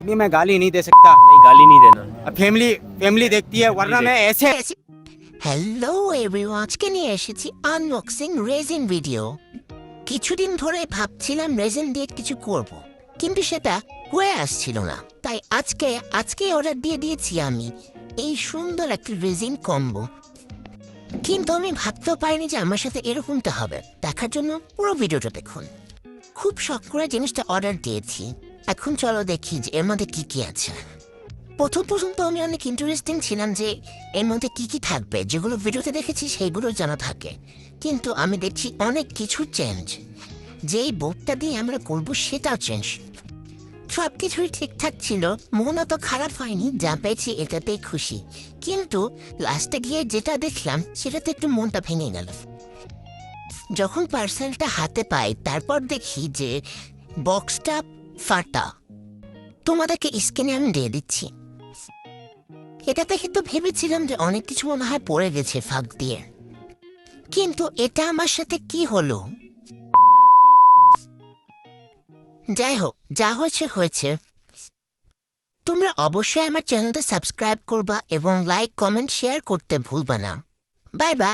अभी मैं गाली नहीं दे सकता। नहीं, गाली नहीं देना। अब फैमिली फैमिली देखती है, वरना मैं ऐसे হ্যালো এভরিওয়ান, আজকে নিয়ে এসেছি আনবক্সিং রেজিন ভিডিও। কিছুদিন ধরে ভাবছিলাম রেজিন দিয়ে কিছু করব, কিন্তু সেটা হয়ে আসছিল না। তাই আজকে অর্ডার দিয়ে দিয়েছি আমি এই সুন্দর একটি রেজিন কম্বো। কিন্তু আমি ভাবতেও পারিনি যে আমার সাথে এরকমটা হবে। দেখার জন্য পুরো ভিডিওটা দেখুন। খুব শখ করে জিনিসটা অর্ডার দিয়েছি। এখন চলো দেখি যে এর মধ্যে কি কি আছে। প্রথম তো আমি অনেক ইন্টারেস্টিং ছিলাম যে এর মধ্যে কি কি থাকবে, যেগুলো ভিডিওতে দেখেছি সেইগুলো জানা থাকে। কিন্তু আমি দেখছি অনেক কিছু চেঞ্জ, যেই বোর্ডটা দিয়ে আমরা করবো সেটাও চেঞ্জ। সব কিছুই ঠিকঠাক ছিল, মন অত খারাপ হয়নি, যা পেয়েছি এটাতেই খুশি। কিন্তু লাস্টে গিয়ে যেটা দেখলাম সেটাতে একটু মনটা ভেঙে গেল। যখন পার্সেলটা হাতে পাই তারপর দেখি যে বক্সটা ফাটা। তোমাদেরকে স্ক্রিনে আমি দিয়ে দিচ্ছি। এটা দেখে তো ভেবেছিলাম যে অনেক কিছু মনে হয় পড়ে গেছে ফাঁক দিয়ে, কিন্তু এটা আমার সাথে কি হলো। যাই হোক, যা হয়েছে হয়েছে। তোমরা অবশ্যই আমার চ্যানেলটা সাবস্ক্রাইব করবা এবং লাইক কমেন্ট শেয়ার করতে ভুলবা না। Bye bye.